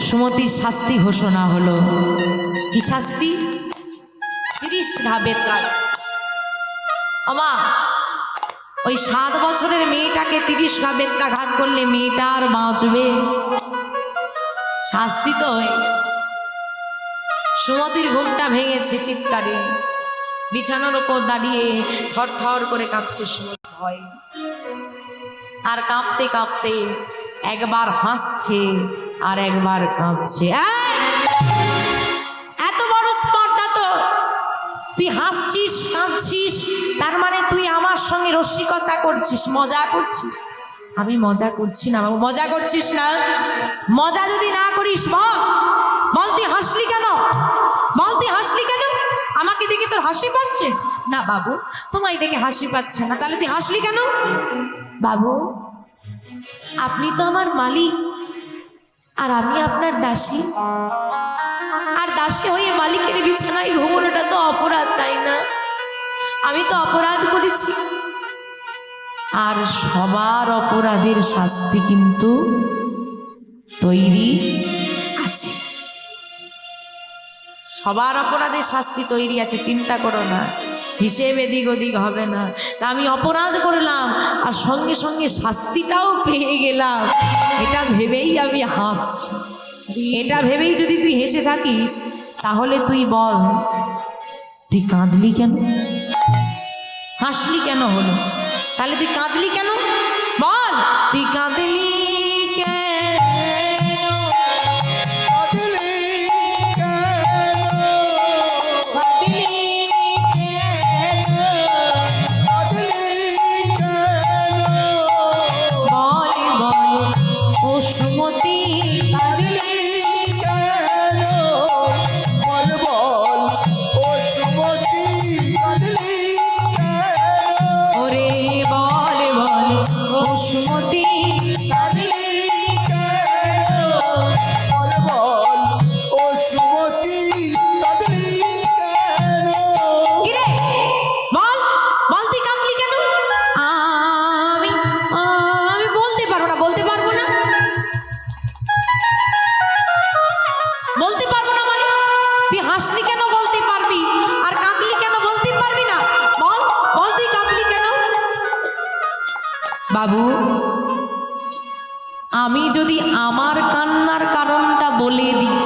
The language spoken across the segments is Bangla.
সুমতির শাস্তি ঘোষণা হলো। কি শাস্তি? 30 ঘা বেত্রা। আমা ওই 7 বছরের মেয়েটাকে 30 ঘা বেত্রাঘাত করলে মেয়েটা আর বাঁচবে? শাস্তি তো হয়ে গেল। সুমতির ঘুমটা ভেঙেছে চিৎকারে, বিছানার উপর দাঁড়িয়ে থর থর করে কাঁপছে সুমতি ভয়। আর কাঁপতে কাঁপতে একবার হাসছে আর একবার কাঁদছে। এত বড় স্পর্ধা তো! তুই হাসছিস কাঁদছিস, তার মানে তুই আমার সঙ্গে রসিকতা করছিস, মজা করছিস। আমি মজা করছি না বাবু। মজা করছিস না? মজা যদি না করিস বল, বল তুই হাসলি কেন? বল তুই হাসলি কেন? আমাকে দেখে তোর হাসি পাচ্ছে না? বাবু তোমায় দেখে হাসি পাচ্ছে না, তাহলে তুই হাসলি কেন? বাবু আপনি তো আমার মালিক আর আমি আপনার দাসী, আর দাসী হয়ে মালিকের বিছানায় ঘুমানোটা তো অপরাধ, তাই না? আমি তো অপরাধ করেছি, আর সবার অপরাধের শাস্তি কিন্তু তৈরি আছে। সবার অপরাধের শাস্তি তৈরি আছে, চিন্তা করো না, হিসেব এদিক ওদিক হবে না। তা আমি অপরাধ করলাম আর সঙ্গে সঙ্গে শাস্তিটাও পেয়ে গেলাম, এটা ভেবেই আমি হাসছি। এটা ভেবেই যদি তুই হেসে থাকিস তাহলে তুই বল তুই কাঁদলি কেন? হাসলি কেন হলো? তাহলে তুই কাঁদলি কেন? বল তুই কাঁদলি কেন? বাবু আমি যদি আমার কান্নার কারণটা বলে দিই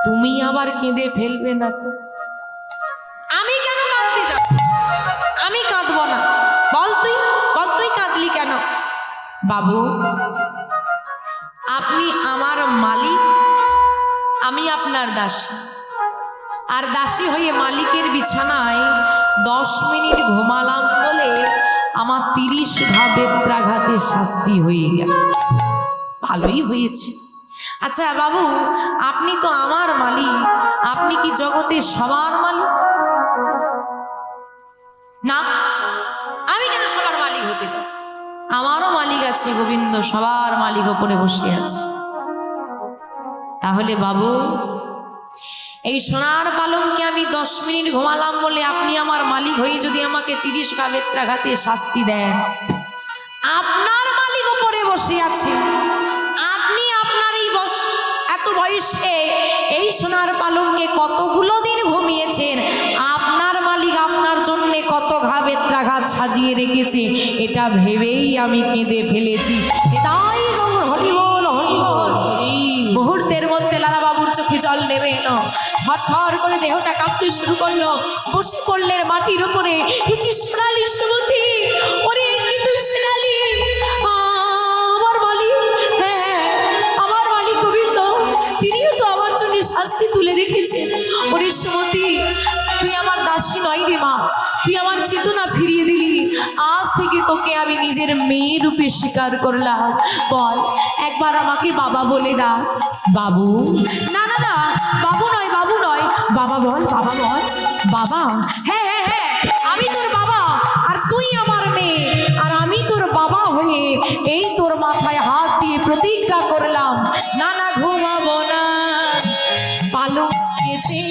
তুমি আবার কেঁদে ফেলবে না তো? আমি কেন কাঁদতে যাব? আমি কাঁদবো না। বল তুই কাঁদলি কেন? বাবু আপনি আমার মালিক, আমি আপনার দাসী, আর দাসী হয়ে মালিকের বিছানায় 10 মিনিট ঘুমালাম বলে আমার 30 ঘা বেত্রাঘাতের শাস্তি হয়ে গেল। ভালোই হয়েছে। আচ্ছা বাবু আপনি তো আমার মালিক, আপনি কি জগতের সবার মালিক? না, আমি কেন সবার মালিক হতে যাব? আমারও মালিক আছে, গোবিন্দ সবার মালিক ওপরে বসে আছে। তাহলে বাবু এই সোনার পালঙ্কে আমি 10 মিনিট ঘুমালাম বলে আপনি আমার মালিক হয়ে যদি আমাকে 30 ঘা বেত্রাঘাতে শাস্তি দেন, আপনার মালিক ওপরে বসে আছে, আপনি আপনার এই এত বয়সে এই সোনার পালঙ্কে কতগুলো দিন ঘুমিয়েছেন, আপনার মালিক আপনার জন্য কত ঘা বেত্রাঘাত সাজিয়ে রেখেছে, এটা ভেবেই আমি কেঁদে ফেলেছি। তাই হরিবল হরিবল। মুহূর্তের মধ্যে লালা বাবুর চোখে জল নেমে এলো, থর করে দেহটা কাঁপতে শুরু করলো, বসে পড়লেন মাটির উপরে। কি সোনালি সুমতি, ওরে কি তুই সোনালি? আমার মালিক, হ্যাঁ আমার মালিক গোবিন্দ, তিনিও তো আমার জন্য শাস্তি তুলে রেখেছেন। ওরে সুমতি তুই আমার দাসী নয় রে মা, তুই আমার চেতনা ফিরিয়ে দিলি, আজ থেকে তোকে আমি নিজের মেয়ে রূপে স্বীকার করলাম। বল একবার আমাকে বাবা বলে ডাক। বাবু? না না না, বাবু নয়, বাবু নয়, বাবা বল, বাবা বল। বাবা? হ্যাঁ হ্যাঁ হ্যাঁ, আমি তোর বাবা আর তুই আমার মেয়ে, আর আমি তোর বাবা হয়ে এই তোর মাথায় হাত দিয়ে প্রতিজ্ঞা করলাম, না না ঘুমাবো না পালঙ্কেতে।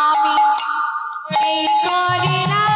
আমি এই করিলাম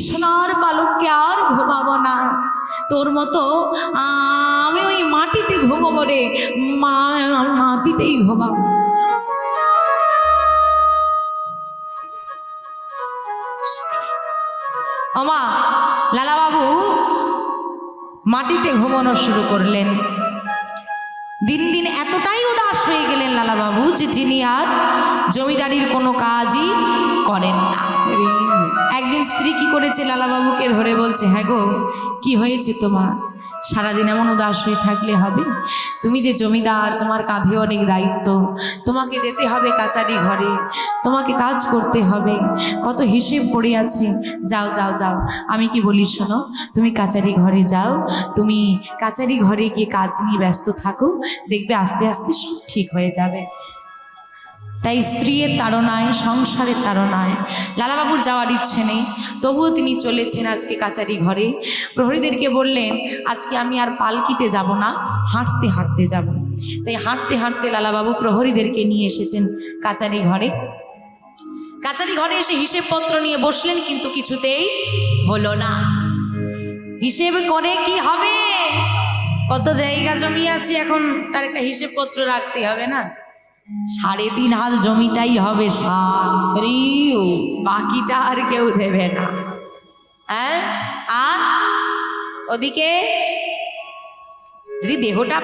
সোনার পালঙ্কে আর ঘুমাবো না, তোর মতো আমি ওই মাটিতে ঘুমাবো রে, মাটিতেই ঘুমাবো। ওমা লালাবাবু মাটিতে ঘুমানো শুরু করলেন। দিন দিন এতটাই উদাস হয়ে গেলেন লালাবাবু যে যিনি আর জমিদারির কোনো কাজই করেন না। একদিন স্ত্রী কি করেছে, লালাবাবুকে ধরে বলছে, হ্যাঁ গো কি হয়েছে তোমার, সারাদিন এমন উদাস হয়ে থাকলে হবে? তুমি যে জমিদার, তোমার কাঁধে অনেক দায়িত্ব, তোমাকে যেতে হবে কাচারি ঘরে, তোমাকে কাজ করতে হবে, কত হিসেব পড়ে আছে। যাও যাও যাও, আমি কি বলি শোনো, তুমি কাচারি ঘরে যাও, তুমি কাচারি ঘরে গিয়ে কাজ নিয়ে ব্যস্ত থাকো, দেখবে আস্তে আস্তে সব ঠিক হয়ে যাবে। তাই স্ত্রীর তাড়নায়, সংসারের তাড়নায় লালাবাবুর যাওয়ার ইচ্ছে নেই, তবুও তিনি চলেছেন আজকে কাচারি ঘরে। প্রহরীদেরকে বললেন, আজকে আমি আর পালকিতে যাব না, হাঁটতে হাঁটতে যাব। তাই হাঁটতে হাঁটতে লালাবাবু প্রহরীদেরকে নিয়ে এসেছেন কাচারি ঘরে। কাচারি ঘরে এসে হিসেবপত্র নিয়ে বসলেন, কিন্তু কিছুতেই হলো না। হিসেব করে কি হবে, কত জায়গা জমি আছে, এখন তার একটা হিসেবপত্র রাখতে হবে না। 3.5 হাত জমিটাই হবে সার, বাকিটা আর কেউ দেবে না। হ্যাঁ, আর ওদিকে যদি দেহটা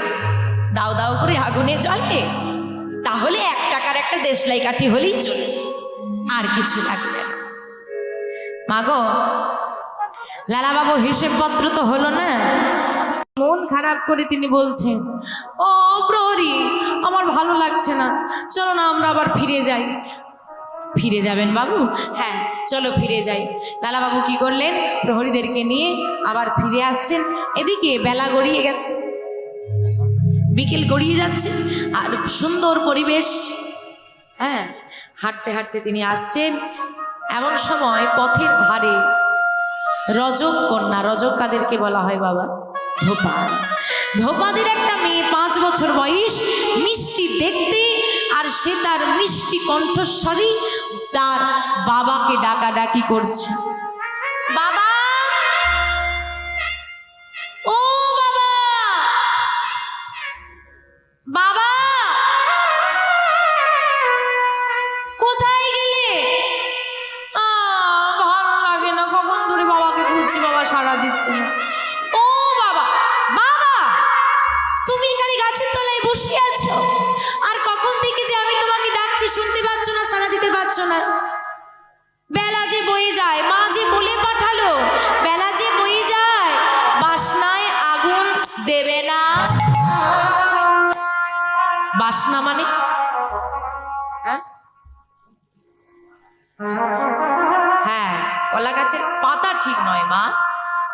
দাও দাও করে আগুনে জ্বলে, তাহলে 1 টাকার একটা দেশলাই কাঠি হলেই চলে, আর কিছু লাগবে না। মাগো লালাবাবুর হিসেবপত্র তো হলো না। মন খারাপ করে তিনি বলছেন, ও প্রহরী, আমার ভালো লাগছে না, চলো না আমরা আবার ফিরে যাই। ফিরে যাবেন বাবু? হ্যাঁ চলো ফিরে যাই। লালাবাবু কি করলেন, প্রহরীদেরকে নিয়ে আবার ফিরে আসছেন। এদিকে বেলা গড়িয়ে গেছে, বিকেল গড়িয়ে যাচ্ছে, আর সুন্দর পরিবেশ। হ্যাঁ, হাঁটতে হাঁটতে তিনি আসছেন। এমন সময় পথের ধারে রজক কন্যা, রজক কাদেরকে বলা হয় বাবা? ধোপাদ। ধোপাদের একটা মেয়ে, 5 বছর বয়স, মিষ্টি দেখতে, আর সে তার মিষ্টি কণ্ঠস্বরে তার বাবাকে ডাকাডাকি করছে, বাবা, ও বাবা, বাবা, কোথায় গেলে? ভালো লাগে না, কখন ধরে বাবাকে খুঁজছি, বাবা সাড়া দিচ্ছে না। ও বাবা, বাবা, তুমি এখানে গাছের তলায় বসে আছো, আর কখন থেকে যে আমি তোমাকে ডাকছি, শুনতে পাচ্ছ না, সাড়া দিতে পারছো না? বেলা যে বয়ে যায়, মা যে বলে পাঠালো, বেলা যে বয়ে যায়, বাসনায় আগুন দেবে না। বাসনা মানে? হ্যাঁ, কলা গাছের পাতা ঠিক নয় মা,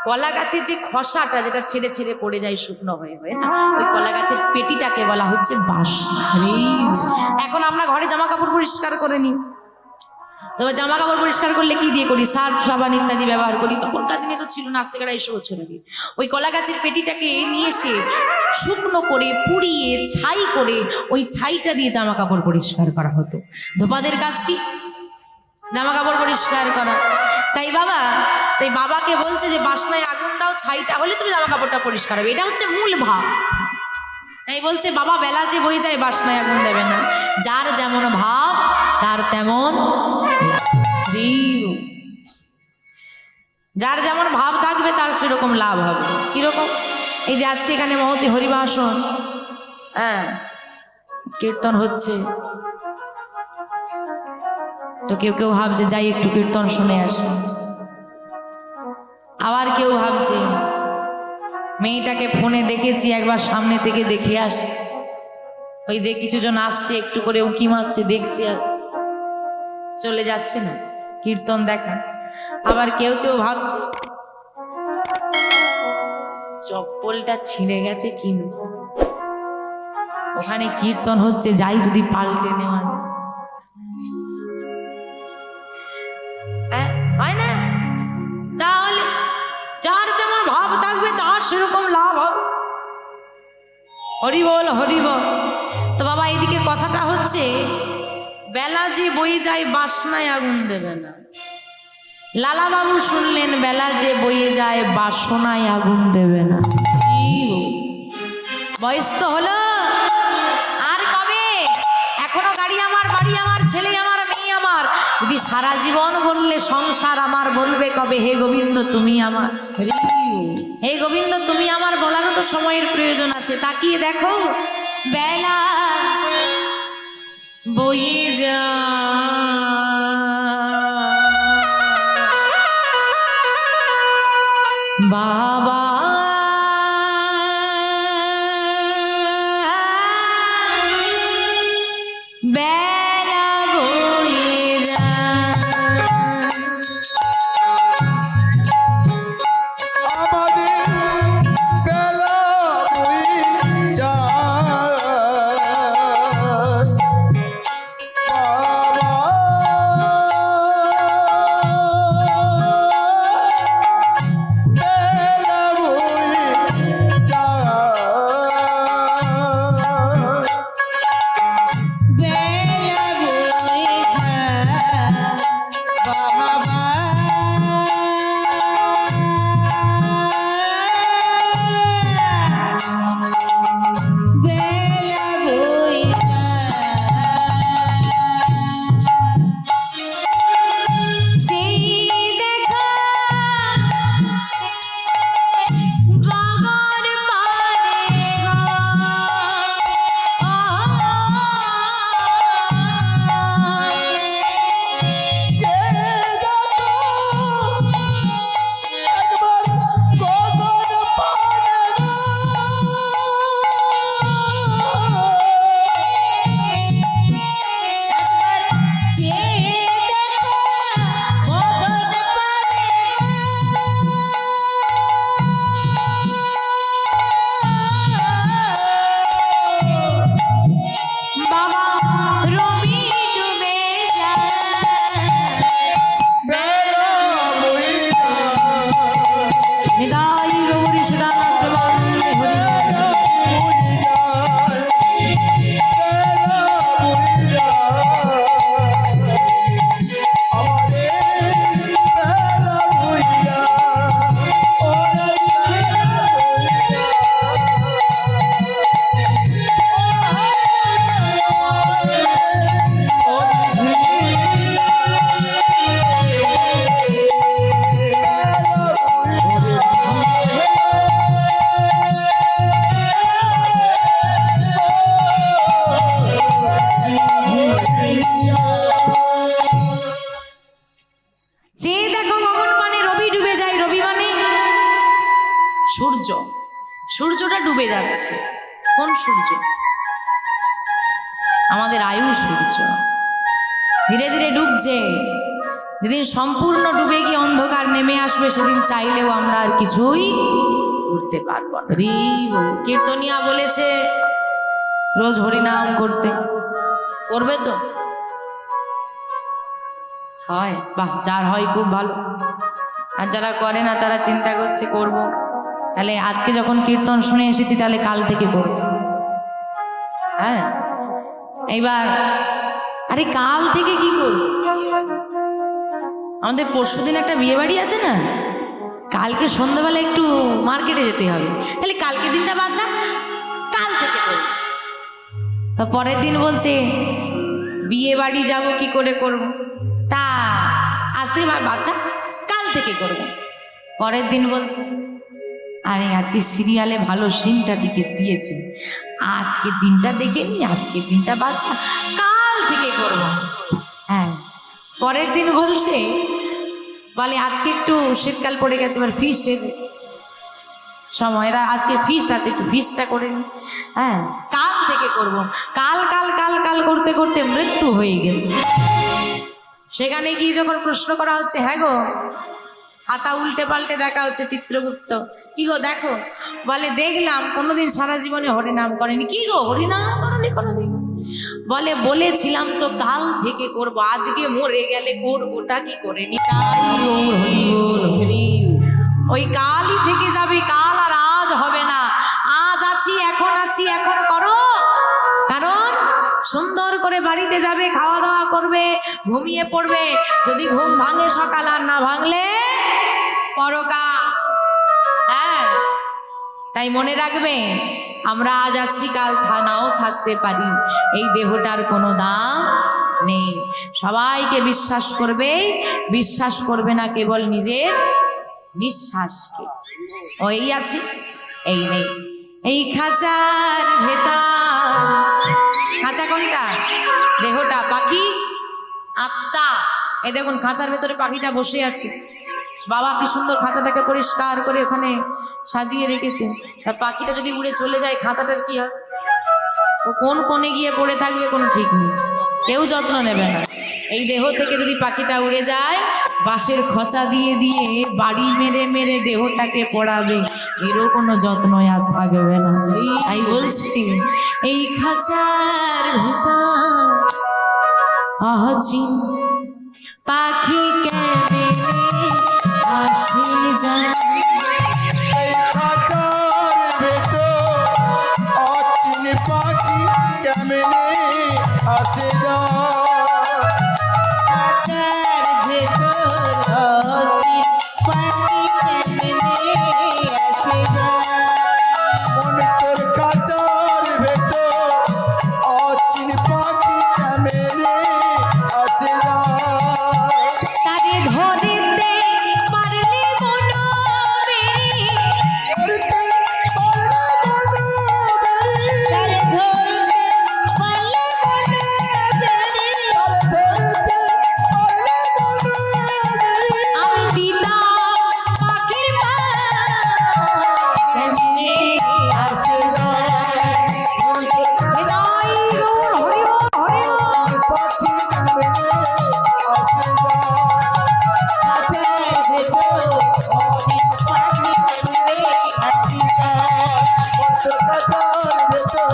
কলা গাছের যে খসাটা, যেটা ছেড়ে ছেড়ে পড়ে যায় শুকনো হয়ে হয়ে না, ওই কলা গাছের পেটিটাকে বলা হচ্ছে বাসনা। এখন আমরা ঘরে জামা কাপড় পরিষ্কার করে নিই, তবে জামা কাপড় পরিষ্কার করলে কি দিয়ে করি? সার্ফ, সাবান ইত্যাদি ব্যবহার করি। তখনকার দিনে তো ছিল না, আজ থেকে 250 বছর আগে। ওই কলা গাছের পেটিটাকে নিয়ে এসে শুকনো করে, পুড়িয়ে, ছাই করে, ওই ছাইটা দিয়ে জামা কাপড় পরিষ্কার করা হতো। ধোপাদের কাজ কি? জামা কাপড় পরিষ্কার করা। তাই বাবাকে বলছে যে বাসনায় আগুন দাও, ছাইটা হলে তুমি জামা কাপড়টা পরিষ্কার হবে, এটা হচ্ছে মূল ভাব। তাই বলছে, বাবা বেলা যে বয়ে যায়, বাসনায় আগুন দেবে না, যার যেমন ভাব তার তেমন, যার যেমন ভাব থাকবে তার সেরকম লাভ হবে। কিরকম? এই যে আজকে এখানে মহতি হরিবাসন, হ্যাঁ, কীর্তন হচ্ছে, তো কেউ কেউ ভাবছে যাই একটু কীর্তন শুনে আসি, আবার কেউ ভাবছে মেয়েটাকে ফোনে দেখেছি, একবার সামনে থেকে দেখে আসি। ওই যে কিছুজন আসছে, একটু করে উঁকি মারছে, দেখছি আর চলে যাচ্ছে না, কীর্তন দেখা। আবার কেউ কেউ ভাবছে চপ্পলটা ছিঁড়ে গেছে কিনবো, ওখানে কীর্তন হচ্ছে, যাই যদি পাল্টে নেওয়া যায়। হয় না? তাহলে যার যেমন ভাব থাকবে তার সেরকম লাভ হবে। হরি বল, হরি বল। তো বাবা এইদিকে কথাটা হচ্ছে, বেলা যে বয়ে যায়, বাসনায় আগুন দেবে না। লালা বাবু শুনলেন বেলা যে বয়ে যায় বাসনায় আগুন দেবে না। বয়স তো হলো, আর কবে? এখনো গাড়ি আমার, বাড়ি আমার, ছেলে আমার, মেয়ে আমার। যদি সারা জীবন বললে সংসার আমার, বলবে কবে হে গোবিন্দ তুমি আমার, হে গোবিন্দ তুমি আমার বলারও তো সময়ের প্রয়োজন আছে। তাকিয়ে দেখো বেলা বয়ে যা বাবা বেলা বয়ে যা। আমাদের বেলা বয়ে যায় বাবা, বেলা বয়ে যায়, বেলা বয়ে যায় বাবা, বেলা বয়ে সেই দেখা গগন পানে গো, যে দেখো একবার গগন পানে গো, যে দেখো গগন পানে বাবা রবি ডুবে যায় বেলা বয়ে যায়, নিতাই গৌরী সদানন্দ বন্দে হরি। বেলা বয়ে যায়, বেলা বয়ে যায়, আমাদের বেলা বয়ে যায়, ওরে বেলা বয়ে যে দেখো গগন মানে রবি ডুবে যায়। রবি মানে সূর্য, সূর্যটা ডুবে যাচ্ছে। কোন সূর্য? আমাদের আয়ু সূর্য ধীরে ধীরে ডুবছে। যেদিন সম্পূর্ণ ডুবে গিয়ে অন্ধকার নেমে আসবে, সেদিন চাইলেও আমরা আর কিছুই করতে পারবো না। কীর্তনিয়া বলেছে রোজ হরিনাম করতে, করবে তো? হয়, বাহ, যার হয় খুব ভালো। আর যারা করে না তারা চিন্তা করছে করব, তাহলে আজকে যখন কীর্তন শুনে এসেছি তাহলে কাল থেকে করব। হ্যাঁ, এইবার আরে কাল থেকে কি করব? আমাদের পরশুদিন একটা বিয়ে বাড়ি আছে না, কালকে সন্ধ্যাবেলা একটু মার্কেটে যেতে হবে, তাহলে কালকে দিনটা বাদ দা, কাল থেকে করব। তো পরের দিন বলছে বিয়ে বাড়ি যাব কি করে করব, তা আজ থেকে বাদ দা, কাল থেকে করব। পরের দিন বলছে আরে আজকে সিরিয়ালে ভালো সিনটা দিয়েছে, আজকে দিনটা দেখে নি, আজকে দিনটা বাচ্চা, কাল থেকে করব। হ্যাঁ, পরের দিন বলছে বলে আজকে একটু শীতকাল পড়ে গেছে, এবার ফিস্টের সময়, এরা আজকে ফিস্ট আছে, একটু ফিস্টটা করে নি। হ্যাঁ, কাল থেকে করব। কাল কাল কাল কাল করতে করতে মৃত্যু হয়ে গেছে। সেখানে গিয়ে যখন প্রশ্ন করা হচ্ছে, হ্যাঁ গো, হাতা উল্টে পাল্টে দেখা হচ্ছে, চিত্রগুপ্ত কি গো দেখো, বলে দেখলাম কোনোদিন সারা জীবনে হরিনাম করেনি। কি গো হরিনাম করনি কোনোদিন? বলে বলেছিলাম তো কাল থেকে করব, আজকে মরে গেলে করবোটা কি করে নি। তাই ওই কালই থেকে যাবে, কাল আর আজ হবে না। আজ আছি, এখন আছি, এখন করো। কারণ সুন্দর করে বাড়িতে যাবে, খাওয়া দাওয়া করবে, ঘুমিয়ে পড়বে। যদি ঘুম ভাঙে সকাল, আর না ভাঙলে পরকাল। হ্যাঁ, তাই মনে রাখবে, আমরা আজ আছি, কাল নাও থাকতে পারি। এই দেহটার কোনো দাম নেই। সবাইকে বিশ্বাস করবে, বিশ্বাস করবে না কেবল নিজের নিঃশ্বাসকে। ও এই আছে, এই নেই। এই খাঁচার ভেতর, খাঁচা কোনটা? দেহটা। পাখি আত্মা। এই দেখুন খাঁচার ভেতরে পাখিটা বসে আছে। বাবা কি সুন্দর খাঁচাটাকে পরিষ্কার করে ওখানে সাজিয়ে রেখেছে। আর পাখিটা যদি উড়ে চলে যায়, খাঁচাটার কি হয়? ও কোন কোণে গিয়ে পড়ে থাকবে কোনো ঠিক নেই, কেউ যত্ন নেবে না। এই দেহ থেকে যদি পাখিটা উড়ে যায়, বাঁশের খচা দিয়ে দিয়ে বাড়ি মেরে মেরে দেহটাকে পড়াবে, এরও কোনো যত্ন আর থাকবে না। তাই বলছি, এই খাঁচার ভিতর আছি, পাখি কেমনে আসে যায়। এই খাঁচার ভেতর অচিন পাখি কেমনে আসে যায়। খাঁচার ভেতর অচিন পাখি কেমনে আসে যায়। মন তোর খাঁচার ভেতর অচিন পাখি কেমনে আসে যায়। তারে ধরিতে পারলে মনো বেরি, ধরতে পারলে মনো বেরি, তারে ধরতে পারলে মনে বেরি, তারে ধরতে পারলে মনো বেরি। আমি দিতাম পাখির পা কেমনে আসে যায়। মন তোর খাঁচার হৃদয় গৌর হরিব হরিব। পাখি কেমনে আসে যায়। খাঁচার ভেতর অচিন পাখি কেমনে আসে যায়। মন তোর খাঁচার ভেতর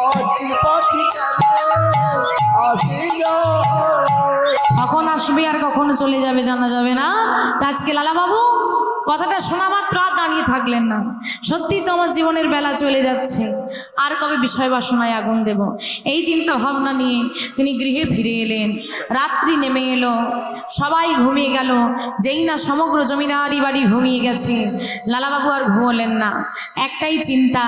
অচিন পাখি কেমনে আসে যায়। কখন আসবে আর কখন চলে যাবে জানা যাবে না। তা আজকে লালা বাবু কথাটা শোনা মাত্র আর দাঁড়িয়ে থাকলেন না। সত্যি তো আমার জীবনের বেলা চলে যাচ্ছে, আর কবে বিষয় বাসনায় আগুন দেব, এই চিন্তা ভাবনা নিয়ে তিনি গৃহে ফিরে এলেন। রাত্রি নেমে এলো, সবাই ঘুমিয়ে গেল। যেই না সমগ্র জমিদারি বাড়ি ঘুমিয়ে গেছে, লালাবাবু আর ঘুমোলেন না। একটাই চিন্তা,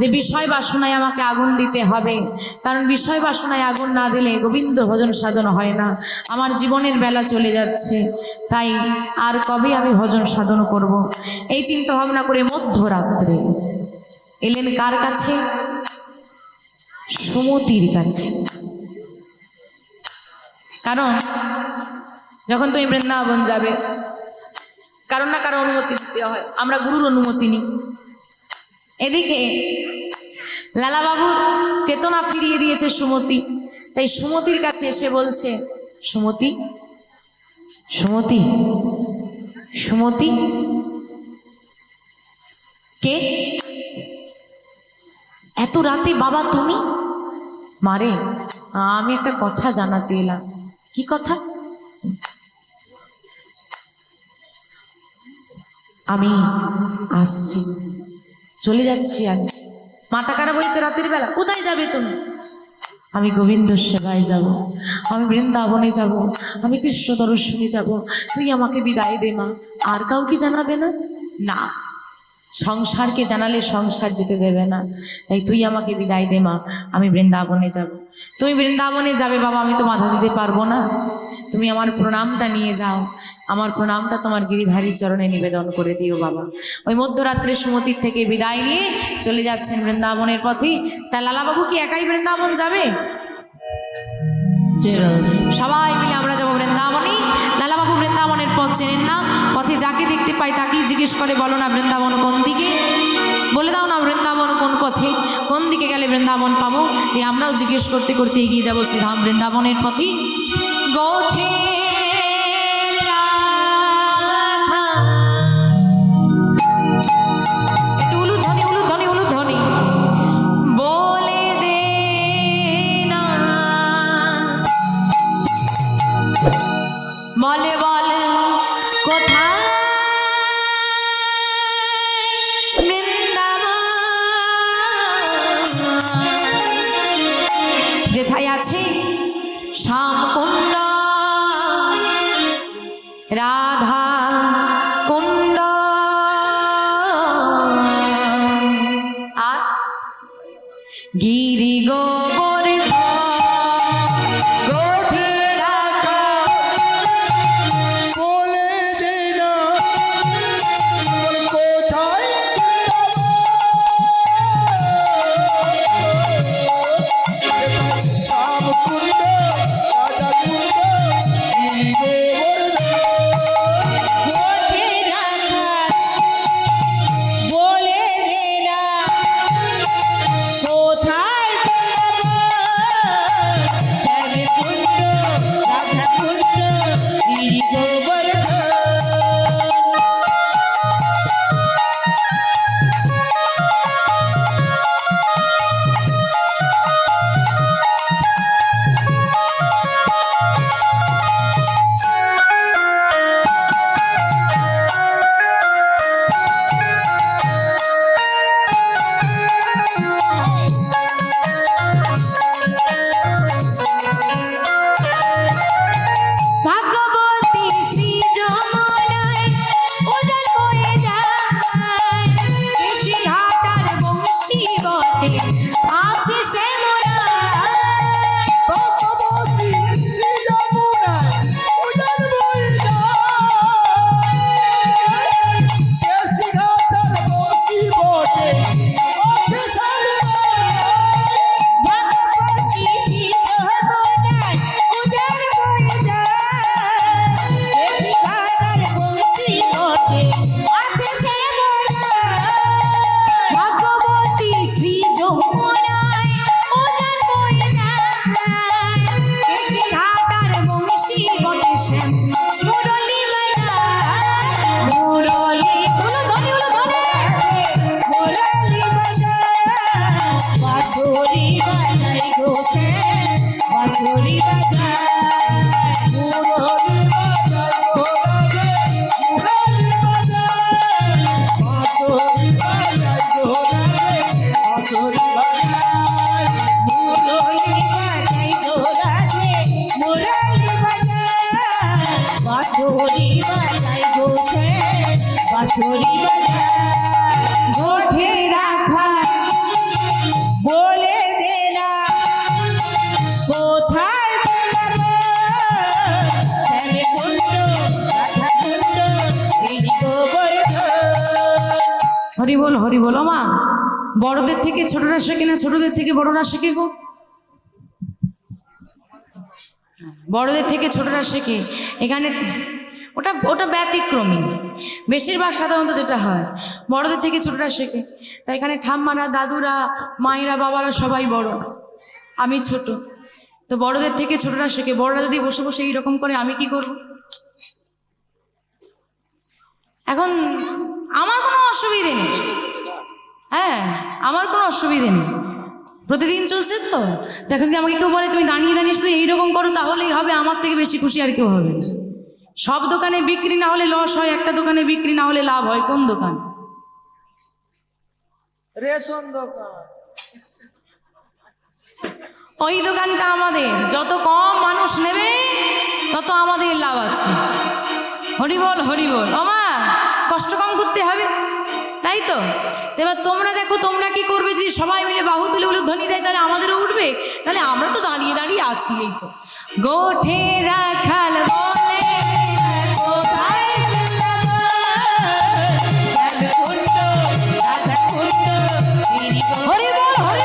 যে বিষয় বাসনায় আমাকে আগুন দিতে হবে, কারণ বিষয় বাসনায় আগুন না দিলে গোবিন্দ ভজন সাধন হয় না। আমার জীবনের বেলা চলে যাচ্ছে, তাই আর কবে আমি ভজন সাধন করব। এই চিন্তা ভাবনা করে মধ্যরাত্রে এলেন কার কাছে? সুমতির কাছে। কারণ যখন তুমি বৃন্দাবন যাবে, কারণ না কারো অনুমতি দিতে হয়, আমরা গুরুর অনুমতি নিই। এদিকে লালাবাবুর চেতনা ফিরিয়ে দিয়েছে সুমতি, তাই সুমতির কাছে এসে বলছে, সুমতি, সুমতি, সুমতি কে? এত রাতে বাবা তুমি? মারে, আমি একটা কথা জানাতে এলাম। কি কথা? আমি আসছি, চলে যাচ্ছি। আমি মাথা খারাপ হয়েছে রাতের বেলা। কোথায় যাবে তুমি? আমি গোবিন্দ সেবায় যাব, আমি বৃন্দাবনে যাব, আমি কৃষ্ণ দর্শনে যাব। তুই আমাকে বিদায় দে মা। আর কাউকে জানাবে না? না, সংসারকে জানালে সংসার যেতে দেবে না, তাই তুই আমাকে বিদায় দে মা, আমি বৃন্দাবনে যাব। তুমি বৃন্দাবনে যাবে বাবা, আমি তো বাধা দিতে পারবো না। তুমি আমার প্রণামটা নিয়ে যাও, আমার প্রণামটা তোমার গিরিধারী চরণে নিবেদন করে দিও বাবা। ওই মধ্যরাত্রে সুমতির থেকে বিদায় নিয়ে চলে যাচ্ছেন বৃন্দাবনের পথে। তা লালাবাবু কি একাই বৃন্দাবন যাবে? সবাই মিলে আমরা যাবো বৃন্দাবনে। লালাবাবু বৃন্দাবনের পথ চেনেন না, পথে যাকে দেখতে পাই তাকেই জিজ্ঞেস করে, বলো না বৃন্দাবন কোন দিকে, বলে দাও না বৃন্দাবন কোন পথে, কোন দিকে গেলে বৃন্দাবন পাবো। এই আমরাও জিজ্ঞেস করতে করতে এগিয়ে যাবো শ্রীধাম বৃন্দাবনের পথে। গোছে একটু উলুধ্বনি, উলুধ্বনি, উলুধ্বনি বলে দে না, বলে বলে কোথায় বৃন্দাবন, যেথায় আছে গিরি গোবর গোঠে রাখা বলে দে না বল কোথায় শ্যাম কুণ্ড রাজা কুণ্ড গিরি গোবর্ধন গোঠে রাখা বলে দে না কোথায় শ্যাম কুণ্ড রাধা কুণ্ড গিরি গোবর্ধন ভাগ্যবতী শ্রী যমুনায় উজান বয়ে যায় কেশি ঘাটার বংশী বটে আছে সে ভগবতী শ্রী যমুনায় উজান বয়ে যায় কেশি ঘাটার বংশী বটে আছে সামনে ভগবতী শ্রী যমুনায় উজান বয়ে যায় কেশি ঘাটার বংশী বটে আছে শ্যামলা ভাগ্যবতী শ্রী যমুনায় উজান বয়ে যায় কেশি ঘাটার বংশী বটে সে মুরলী বাজায় মুরলী হলো ধনী হলো ধনী মুরলী বাজায় বাঁশরি বাজায় গোছে বাঁশরি বাজায় মুরলী বাজায় ঘোড়ারে মুরলী বাজায় বাঁশরি বাজায় ঘোড়ারে বাঁশরি বাজায় মুরলী বাজায় দোলারে মুরলী বাজায় বাঁশরি বাজায় গোছে বাঁশরি বাজায় গোঠে রাখা বলে দে না কোথায় শ্যাম কুণ্ড রাধা কুণ্ড গিরি গোবর্ধন হরি বল ও মা বড়দের থেকে ছোটরা শেখে না ছোটদের থেকে বড়রা শেখে গো বড়দের থেকে ছোটরা শেখে এখানে ওটা ওটা ব্যতিক্রমী বেশিরভাগ সাধারণত যেটা হয় বড়দের থেকে ছোটরা শেখে তাই এখানে ঠাম্মারা দাদুরা মায়েরা বাবারা সবাই বড় আমি ছোট তো বড়দের থেকে ছোটরা শেখে বড়রা যদি বসে বসে এইরকম করে আমি কি করব এখন আমার কোনো অসুবিধে নেই হ্যাঁ আমার কোনো অসুবিধে নেই প্রতিদিন চলছে তো দেখো যদি আমাকে কেউ বলে তুমি দাঁড়িয়ে দাঁড়িয়ে শুধু এইরকম করো তাহলেই হবে আমার থেকে বেশি খুশি আর কেউ হবে না। সব দোকানে বিক্রি না হলে লস হয় একটা দোকানে বিক্রি না হলে লাভ হয় কোন দোকান রেশন দোকান ওই দোকানটা আমাদের যত কম মানুষ নেবে তত আমাদের লাভ আছে হরি বল ওমা কষ্ট কম করতে হবে তাই তো এবার তোমরা দেখো তোমরা কি করবে যদি সবাই মিলে বাহু তুলে ধনী দেয় তাহলে আমাদেরও উঠবে তাহলে আমরা তো দাঁড়িয়ে দাঁড়িয়ে আছি এই তো গোঠে রাখাল বলে কোথায় শ্যাম কুণ্ড রাধা কুণ্ড গিরি হরি বল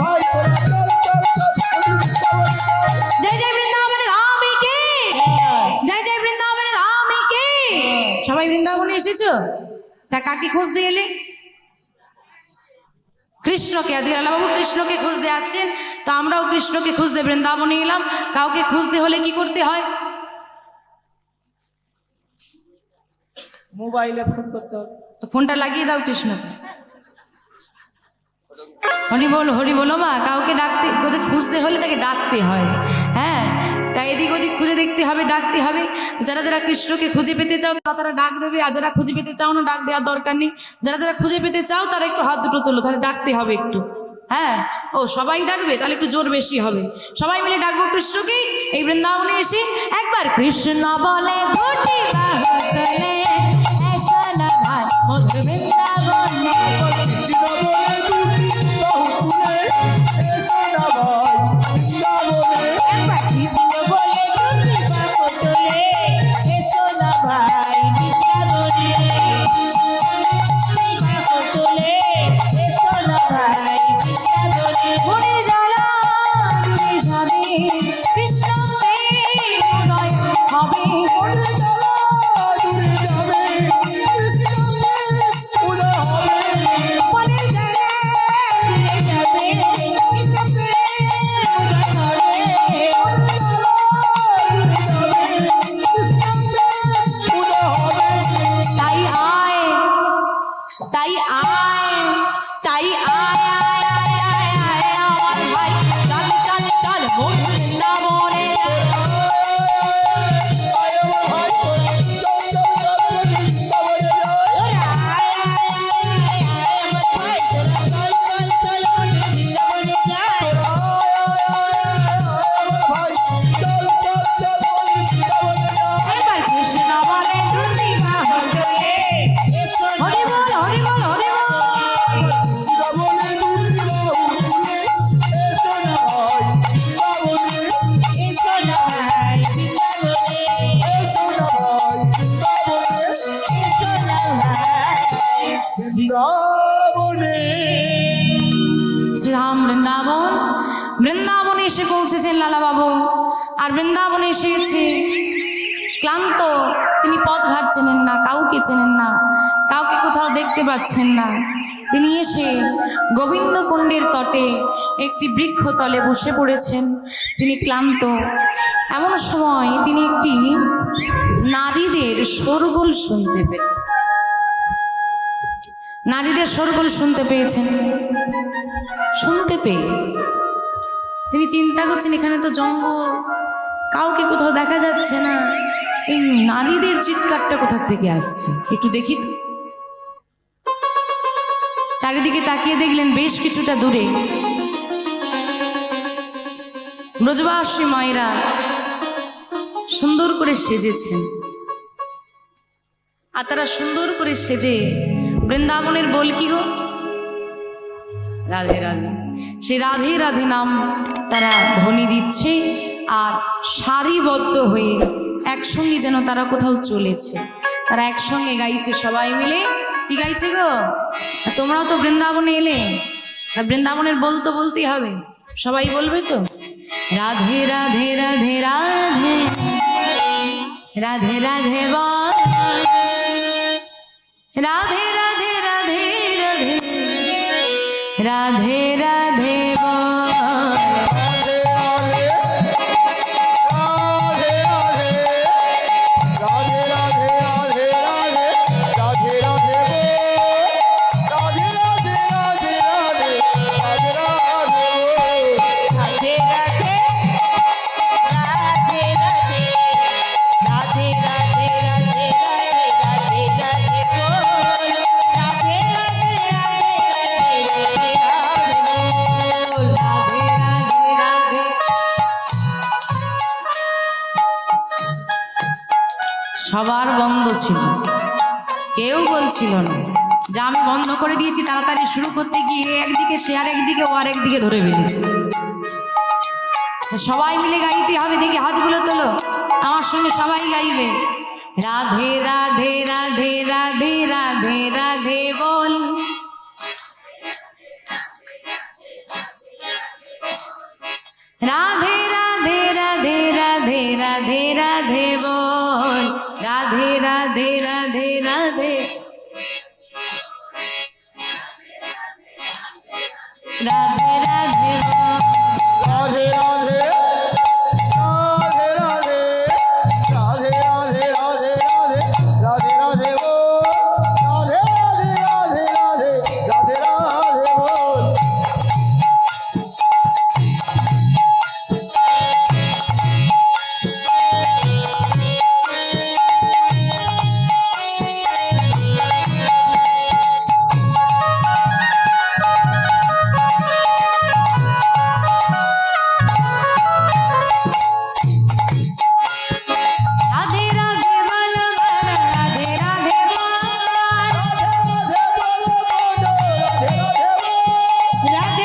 ভাই তোরা চল চল চল জয় জয় বৃন্দাবন রাম কি জয় জয় বৃন্দাবন রাম কি। সবাই বৃন্দাবনে এসেছো? তা কাকে খুঁজতে এলে? কৃষ্ণকে। আজকে লালাবাবু কৃষ্ণকে খুঁজতে আসছেন, তো আমরাও কৃষ্ণকে খুঁজতে বৃন্দাবনে এলাম। কাউকে খুঁজতে হলে কি করতে হয়? মোবাইলে ফোন করতে হবে। তো ফোনটা লাগিয়ে দাও কৃষ্ণকে। হরি বলো মা। কাউকে ডাকতে কোথায় খুঁজতে হলে তাকে ডাকতে হয়। হ্যাঁ, তাই এদিক ওদিক খুঁজে দেখতে হবে, ডাকতে হবে। যারা যারা কৃষ্ণকে খুঁজে পেতে চাও তারা ডাক দেবে, আর যারা খুঁজে পেতে চাও না ডাক দেওয়ার দরকার নেই। যারা যারা খুঁজে পেতে চাও তারা একটু হাত দুটো তোলো, তাহলে ডাকতে হবে একটু। হ্যাঁ, ও সবাই ডাকবে তাহলে একটু জোর বেশি হবে। সবাই মিলে ডাকবো কৃষ্ণকে এই বৃন্দাবনে এসে। একবার কৃষ্ণ বলে দুটি বাহু তোলে, এসো না ভাই মধুর বৃন্দাবনে। কৃষ্ণ বলে দুটি বাহু তুলে এসো না ভাই বৃন্দাবনে। একবার কৃষ্ণ বলে দুটি বাহু তোলে, এসো না ভাই বৃন্দাবনে। বাহু তোলে, এসো না ভাই বৃন্দাবনে। মনের জ্বালা দূরে যাবে, কৃষ্ণ প্রেম উদয় হবে। মনের জ্বালা দূরে যাবে, কৃষ্ণ প্রেম উদয় হবে। মনের জ্বালা দূরে যাবে, কৃষ্ণ প্রেম উদয় হবে। মনের জ্বালা দূরে যাবে, কৃষ্ণ প্রেম উদয় হবে। তাই আয়, তাই আয়, তাই আয় আয় আয় আয় আয় আমার ভাই। চল চল চল মধুর বৃন্দাবনে। আয় আমার ভাই তোরা চল চল চল বৃন্দাবনে যাই। তোরা আয় আয় আয় আয় আয় আমার ভাই, তোরা চল চল চল মধুর বৃন্দাবনে যাই। তোরা আমার ভাই চল চল চল বৃন্দাবনে যাই। একবার কৃষ্ণ বলে দুটি বাহু তোলে, এসো না হরি বল হরি বল হরি বল। কৃষ্ণ বলে দুটি বাহু তুলে এসো না ভাই বৃন্দাবনে। এসো না ভাই বৃন্দাবনে। এসো না ভাই বৃন্দাবনে। এসো না ভাই। বৃন্দাবনে। শ্রীরাম বৃন্দাবন, বৃন্দাবনে এসে পৌঁছেছেন লালাবাবু। আর বৃন্দাবনে এসেছে ক্লান্ত, তিনি পথঘাট চেনেন না, কাউকে চেনেন না, কাউকে কোথাও দেখতে পাচ্ছেন না। তিনি এসে গোবিন্দ কুণ্ডের তটে একটি বৃক্ষতলে বসে পড়েছেন। তিনি ক্লান্ত। এমন সময় তিনি একটি নারীদের শোরগোল শুনতে পেলেন। নারীদের শোরগোল শুনতে পেয়েছেন। শুনতে পেয়ে তিনি চিন্তা করছেন, এখানে তো জঙ্গল, কাউকে কোথাও দেখা যাচ্ছে না, এই নারীদের চিৎকারটা কোথা থেকে আসছে, একটু দেখি তো। চারিদিকে তাকিয়ে দেখলেন বেশ কিছুটা দূরে ব্রজবাসী মায়েরা সুন্দর করে সেজেছেন। আর তারা সুন্দর করে সেজে বৃন্দাবনের বল কি গো, রাধে রাধে, সেই রাধে রাধে নাম তারা ধ্বনি দিচ্ছে। আর সারিবদ্ধ হয়ে একসঙ্গে যেন তারা কোথাও চলেছে, তারা একসঙ্গে গাইছে সবাই মিলে। কি গাইছে গো? আর তোমরাও তো বৃন্দাবনে এলে, আর বৃন্দাবনের বল তো বলতেই হবে, সবাই বলবে তো। রাধে রাধে রাধে রাধে রাধে রাধে বল, রাধে রাধে রাধে রাধে রাধে রাধে বল। রাধে রাধে রাধে রাধে রাধে রাধে রাধে রাধে রাধে বল। রাধে রাধে রাধে রাধে রাধে রাধে বল। রাধে রাধে রাধে রাধে রাধে রাধে রাধে রাধে রাধে বল। রাধে রাধে রাধে রাধে রাধে বল। রাধে রাধে রাধে। সবার বন্ধ ছিল, কেউ বলছিল না যে আমি বন্ধ করে দিয়েছি। তাড়াতাড়ি শুরু করতে গিয়ে একদিকে সে আর একদিকে ও আর একদিকে ধরে ফেলেছে। সবাই মিলে গাইতে হবে, দেখি হাতগুলো তোলো, আমার সঙ্গে সবাই গাইবে। রাধে রাধে রাধে রাধে রাধে রাধে বল। রাধে রাধে রাধে রাধে রাধে রাধে বল, রাধে রাধে রাধে রাধে রাধে রাধে বল। রাধে রাধে রাধে রাধে রাধে রাধে রাধে রাধে রাধে রাধে বল, রাধে রাধে রাধে রাধে রাধে রাধে বল। রাধে রাধে বল বল, রাধে রাধে বল, রাধে রাধে বল, রাধে রাধে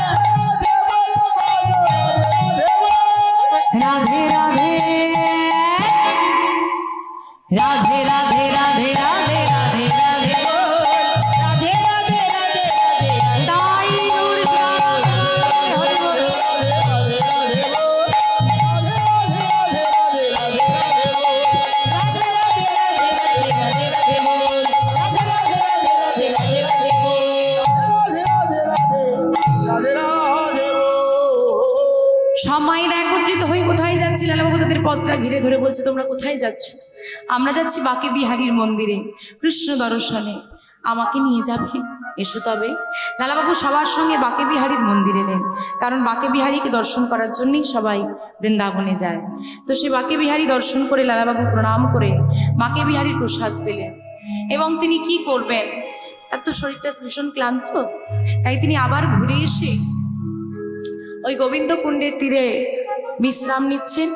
বল, রাধে রাধে রাধে রাধে রাধে রাধে রাধে রাধে বল। রাধে রাধে রাধে রাধে তাই নূর প্রাণ হরি বল। সব মায়েরা একত্রিত হয়ে কোথায় যাচ্ছি? লালাবাবু তাদের পথটা ঘিরে ধরে বলছে, তোমরা কোথায় যাচ্ছ? আমরা যাচ্ছি বাঁকে বিহারীর মন্দিরে কৃষ্ণ দর্শনে, আমাকে নিয়ে যাবে? এসো তবে। লালাবাবু সবার সঙ্গে বাঁকে বিহারীর মন্দির এলেন, কারণ বাঁকে বিহারীকে দর্শন করার জন্যই সবাই বৃন্দাবনে যায়। তো সে বাঁকে বিহারী দর্শন করে লালাবাবু প্রণাম করে বাঁকে বিহারীর প্রসাদ পেলেন। এবং তিনি কি করবেন, তার তো শরীরটা ভীষণ ক্লান্ত, তাই তিনি আবার ঘুরে এসে ওই গোবিন্দ কুণ্ডের তীরে বিশ্রাম নিচ্ছেন।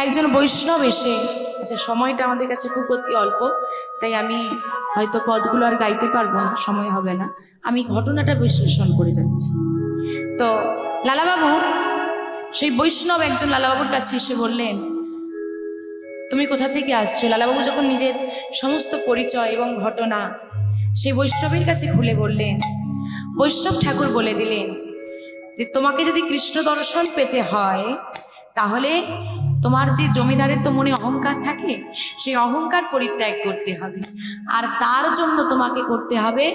একজন বৈষ্ণব এসে, আচ্ছা সময়টা আমাদের কাছে খুব অতি অল্প, তাই আমি হয়তো পদগুলো আর গাইতে পারবো না, সময় হবে না, আমি ঘটনাটা বিশ্লেষণ করে যাচ্ছি। তো লালাবাবু, সেই বৈষ্ণব একজন লালাবাবুর কাছে এসে বললেন, তুমি কোথা থেকে আসছো? লালাবাবু যখন নিজের সমস্ত পরিচয় এবং ঘটনা সেই বৈষ্ণবের কাছে খুলে বললেন, বৈষ্ণব ঠাকুর বলে দিলেন যে তোমাকে যদি কৃষ্ণ দর্শন পেতে হয়, তাহলে তোমার যে জমিদারের তো মনে অহংকার থাকে, সেই অহংকার পরিত্যাগ করতে হবে। আর তার জন্য তোমাকে করতে হবে,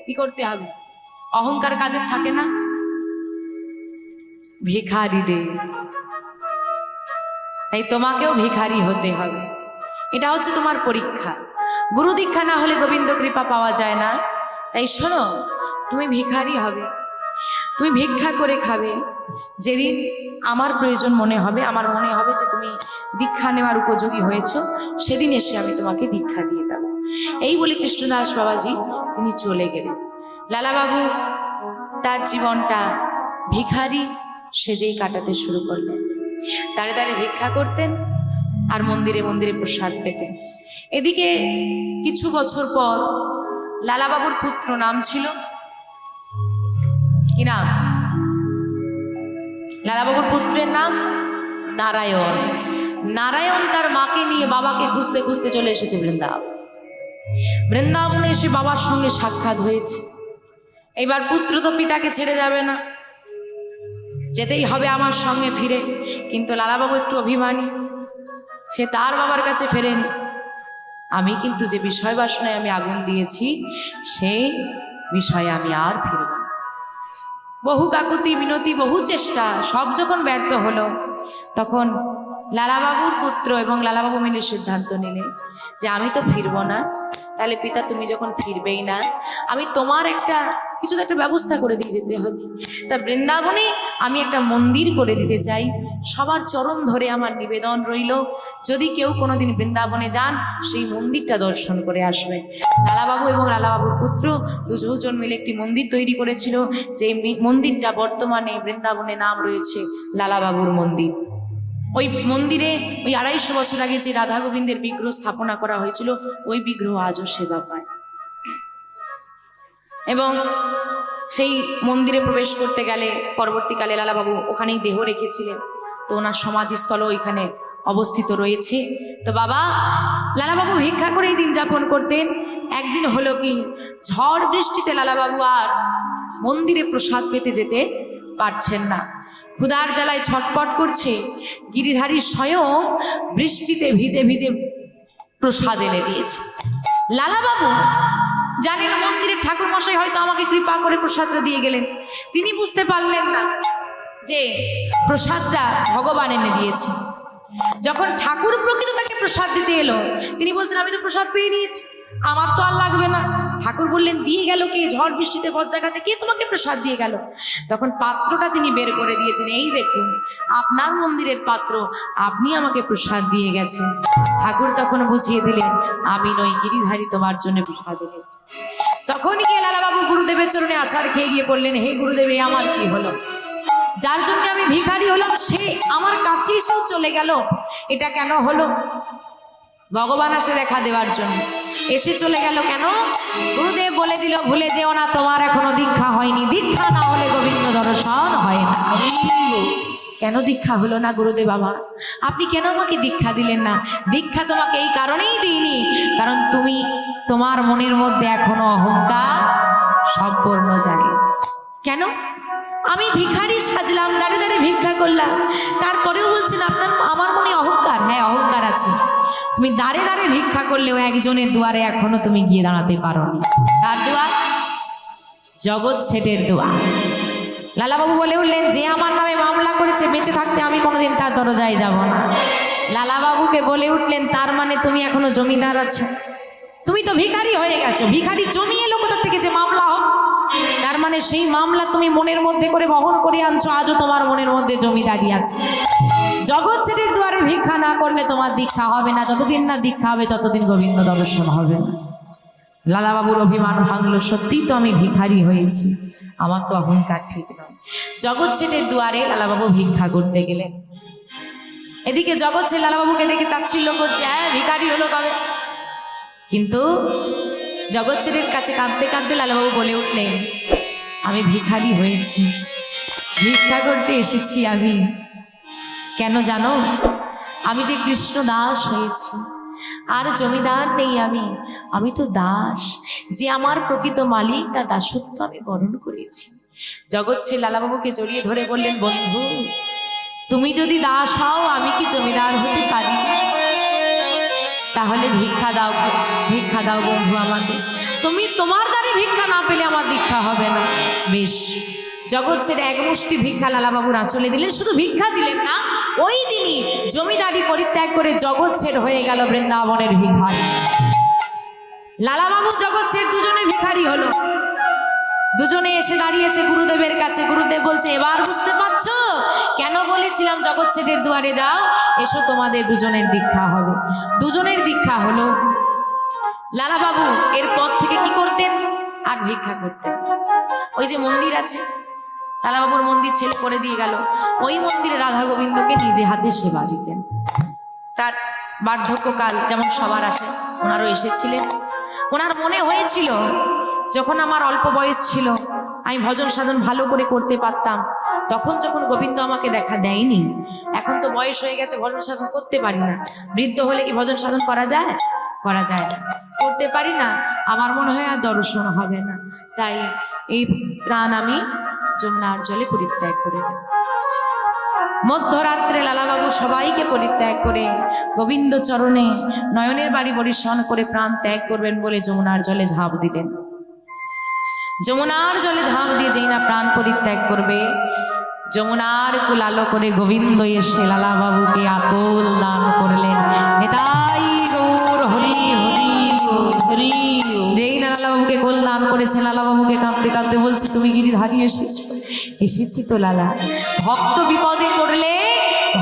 কি করতে হবে? অহংকার কাদের থাকে না? ভিখারিদের। তাই তোমাকেও ভিখারি হতে হবে, এটা হচ্ছে তোমার পরীক্ষা। গুরু দীক্ষা না হলে গোবিন্দ কৃপা পাওয়া যায় না। তাই শোনো, তুমি ভিখারি হবে, তুমি ভিক্ষা করে খাবে। যেদিন আমার প্রয়োজন মনে হবে, আমার মনে হবে যে তুমি দীক্ষা নেওয়ার উপযোগী হয়েছো, সেদিন এসে আমি তোমাকে দীক্ষা দিয়ে যাব। এই বলে কৃষ্ণদাস বাবাজি তিনি চলে গেলেন। লালাবাবু তার জীবনটা ভিখারি সেজেই কাটাতে শুরু করলেন। দাঁড়ে দাঁড়ে ভিক্ষা করতেন আর মন্দিরে মন্দিরে প্রসাদ পেতেন। এদিকে কিছু বছর পর লালাবাবুর পুত্র, নাম ছিল কি নাম? লালাবাবুর পুত্রের নাম নারায়ণ। নারায়ণ তার মাকে নিয়ে বাবাকে খুঁজতে খুঁজতে চলে এসেছে বৃন্দাবন। বৃন্দাবনে এসে বাবার সঙ্গে সাক্ষাৎ হয়েছে। এইবার পুত্র তো পিতাকে ছেড়ে যাবে না, যেতেই হবে আমার সঙ্গে ফিরে। কিন্তু লালাবাবু একটু অভিমানী, সে তার বাবার কাছে ফেরেন, আমি কিন্তু যে বিষয় বাসনায় আমি আগুন দিয়েছি, সেই বিষয়ে আমি আর ফিরব না। বহু কাকুতি মিনতি, বহু চেষ্টা, সব যখন ব্যর্থ হলো, তখন লালাবাবুর পুত্র এবং লালাবাবু মিলে সিদ্ধান্ত নিলেন যে আমি তো ফিরবো না, তাহলে পিতা তুমি যখন ফিরবেই না, আমি তোমার কিছু তো একটা ব্যবস্থা করে দিয়ে যেতে হবে। তা বৃন্দাবনে আমি একটা মন্দির করে দিতে চাই। সবার চরণ ধরে আমার নিবেদন রইল, যদি কেউ কোনোদিন বৃন্দাবনে যান, সেই মন্দিরটা দর্শন করে আসবে। লালাবাবু এবং লালাবাবুর পুত্র দুজন মিলে একটি মন্দির তৈরি করেছিল, যে মন্দিরটা বর্তমানে বৃন্দাবনে নাম রয়েছে লালাবাবুর মন্দির। ওই মন্দিরে ওই 250 বছর আগে যে রাধা গোবিন্দের বিগ্রহ স্থাপনা করা হয়েছিল, ওই বিগ্রহ আজও সেবা পায়। এবং সেই মন্দিরে প্রবেশ করতে গেলে পরবর্তীকালে লালাবাবু ওখানেই দেহ রেখেছিলেন, তো ওনার সমাধিস্থলও এখানে অবস্থিত রয়েছে। তো বাবা লালাবাবু ভিক্ষা করেই দিন যাপন করতেন। একদিন হলো কি, ঝড় বৃষ্টিতে লালাবাবু আর মন্দিরে প্রসাদ পেতে যেতে পারছেন না, ক্ষুধার জ্বালায় ছটপট করছে। গিরিধারী স্বয়ং বৃষ্টিতে ভিজে ভিজে প্রসাদ এনে দিয়েছে। লালাবাবু জানেন মন্দিরের ঠাকুর মশাই হয়তো আমাকে কৃপা করে প্রসাদটা দিয়ে গেলেন, তিনি বুঝতে পারলেন না যে প্রসাদটা ভগবান এনে দিয়েছে। যখন ঠাকুর প্রকৃত তাকে প্রসাদ দিতে এলো, তিনি বলছেন আমি তো প্রসাদ পেয়ে নিয়েছি, আমার তো আর লাগবে না। ঠাকুর বললেন দিয়ে গেল কে? ঝড় বৃষ্টিতে বজ্রাঘাতে কে তোমাকে প্রসাদ দিয়ে গেল? তখন পাত্রটা তিনি বের করে দিয়েছেন, এই দেখুন আপনার মন্দিরের পাত্র, আপনি আমাকে প্রসাদ দিয়ে গেছেন। ঠাকুর তখন বুঝিয়ে দিলেন আমি নই, গিরিধারী তোমার জন্য প্রসাদ এনেছি। তখন গিয়ে লালাবাবু গুরুদেবের চরণে আছাড় খেয়ে গিয়ে বললেন, হে গুরুদেব, এ আমার কি হলো? যার জন্য আমি ভিখারি হলাম সে আমার কাছে এসেও চলে গেল, এটা কেন হলো? ভগবান আসে দেখা দেওয়ার জন্য, এসে চলে গেল কেন? গুরুদেব বলে দিল, ভুলে যেও না তোমার এখনো দীক্ষা হয়নি, দীক্ষা না হলে গোবিন্দ দর্শন হয় না। কেন দীক্ষা হলো না গুরুদেব আমার? আপনি কেন আমাকে দীক্ষা দিলেন না? দীক্ষা তোমাকে এই কারণেই দিইনি, কারণ তুমি তোমার মনের মধ্যে এখনো অহংকার সম্পূর্ণ যায়। কেন? আমি ভিখারি সাজলাম, দাঁড়ে দাঁড়ে ভিক্ষা করলাম, তারপরেও বলছেন আপনার আমার মনে অহংকার। হ্যাঁ, অহংকার আছে। তুমি দাঁড়ে দাঁড়ে ভিক্ষা করলেও একজনের দুয়ারে এখনো তুমি গিয়ে দাঁড়াতে পারোনি। কার দুয়ার? জগৎ শেঠের দুয়ার। লালাবাবু বলে উঠলেন, যে আমার নামে মামলা করেছে, বেঁচে থাকতে আমি কোনোদিন তার দরজায় যাব না। লালাবাবুকে বলে উঠলেন, তার মানে তুমি এখনো জমিদার আছো? তুমি তো ভিখারি হয়ে গেছো, ভিখারি জমিয়ে এলো কোথা থেকে যে মামলা হোক? তার মানে সেই মামলা তুমি মনের মধ্যে করে বহন করে আনছো, আজও তোমার মনের মধ্যে জমিদারি আছে। জগৎ শেঠের দুয়ারে ভিক্ষা না করলে তোমার দীক্ষা হবে না, যতদিন না দীক্ষা হবে ততদিন গোবিন্দ দর্শন হবে না। লালাবাবুর অভিমান ভাঙলো, সত্যিই তো আমি ভিখারি হয়েছি, আমার তো অহংকার ঠিক নয়। জগৎ শেঠের দুয়ারে লালাবাবু ভিক্ষা করতে গেলেন। এদিকে জগৎ শেঠ লালাবাবুকে দেখে তাচ্ছিল্য করছে, হ্যাঁ ভিখারি হলো কবে? কিন্তু জগৎ শেঠের কাছে কাঁদতে কাঁদতে লালাবাবু বলে উঠলেন, আমি ভিখারি হয়েছি, ভিক্ষা করতে এসেছি আমি। কেন জানো? আমি যে কৃষ্ণ দাস হয়েছি, আর জমিদার নেই আমি তো দাস। যে আমার প্রকৃত মালিক তার দাসত্ব আমি বরণ করেছি। জগৎ শেঠ লালাবাবুকে জড়িয়ে ধরে বললেন, বন্ধু তুমি যদি দাস হও আমি কি জমিদার হতে পারি? তাহলে ভিক্ষা দাও, ভিক্ষা দাও বন্ধু আমাকে। তুমি তোমার দ্বারে ভিক্ষা না পেলে আমার দীক্ষা হবে না। বেশ, জগৎ শেঠ এক মুষ্টি ভিক্ষা লালাবাবুর আঁচলে দিলেন। শুধু ভিক্ষা দিলেন না, ওই দিনই জমিদারি পরিত্যাগ করে জগৎ শেঠ হয়ে গেল বৃন্দাবনের ভিখারি। লালাবাবু জগৎ শেঠ দুজনে ভিখারি হলো। দুজনে এসে দাঁড়িয়েছে গুরুদেবের কাছে। গুরুদেব বলছে, এবার বুঝতে পারছো কেন বলেছিলাম জগৎ শেঠের দুয়ারে যাও, এসো তোমাদের দুজনের দীক্ষা হবে। দুজনের দীক্ষা হলো। লালাবাবু এরপর থেকে কি করতেন? আর ভিক্ষা করতেন। ওই যে মন্দির আছে, লালাবাবুর মন্দির ছেলে করে দিয়ে গেল, ওই মন্দিরে রাধা গোবিন্দকে নিজে হাতে সেবা দিতেন। তার বার্ধক্যকাল যেমন সবার আসে, ওনারও এসেছিলেন। ওনার মনে হয়েছিল যখন আমার অল্প বয়স ছিল, আমি ভজন সাধন ভালো করে করতে পারতাম, তখন যখন গোবিন্দ আমাকে দেখা দেয়নি, এখন তো বয়স হয়ে গেছে, ভজন সাধন করতে পারি না। বৃদ্ধ হলে কি ভজন সাধন করা যায়? করা যায় না, করতে পারি না। আমার মনে হয় আর দর্শন হবে না, তাই এই প্রাণ আমি যমুনার জলে পরিত্যাগ করে দেব। মধ্যরাত্রে লালাবাবু সবাইকে পরিত্যাগ করে গোবিন্দ চরণে নয়নের বাড়ি পরিশন করে প্রাণ ত্যাগ করবেন বলে যমুনার জলে ঝাঁপ দিলেন। যমুনার জলে ঝাঁপ দিয়ে যেই না প্রাণ পরিত্যাগ করবে, যমুনার কুল আলো করে গোবিন্দ এসে লালাবাবুকে আকল দান করলেন। নিতাই গৌর হরি হরি হরি। যেই না লালাবাবুকে কোল দান করেছে, লালাবাবুকে কাঁদতে কাঁদতে বলছে, তুমি গিরিধারী এসেছো? এসেছি তো লালা। ভক্ত বিপদে পড়লে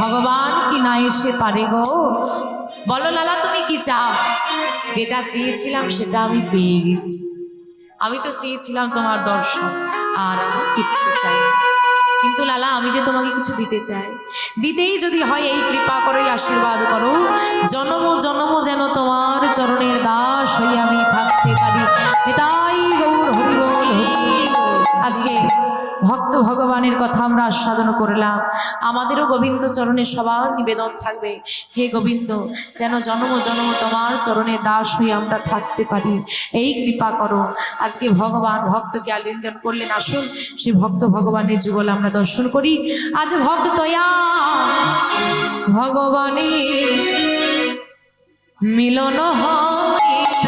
ভগবান কি না এসে পারে গো? বলো লালা তুমি কি চাও? যেটা চেয়েছিলাম সেটা আমি পেয়ে গেছি। আমি তো চেয়েছিলাম তোমার দর্শন, আর আমি কিচ্ছু চাই না। কিন্তু লালা আমি যে তোমাকে কিছু দিতে চাই, দিতেই যদি হয় এই কৃপা করো, এই আশীর্বাদ করো, জন্ম জন্ম যেন তোমার চরণের দাস হয়ে আমি থাকতে পারি। তাই গৌর হরি বল। আজকে ভক্ত ভগবানের কথা আমরা আস্বাদন করলাম। আমাদেরও গোবিন্দ চরণে সবার নিবেদন থাকবে, হে গোবিন্দ, যেন জন্ম জন্ম তোমার চরণে দাস হয়ে আমরা থাকতে পারি, এই কৃপা করো। আজকে ভগবান ভক্তকে আলিঙ্গন করলেন, আসুন সে ভক্ত ভগবানের যুগল আমরা দর্শন করি। আজ ভক্তয়া ভগবানের মিলন হয়।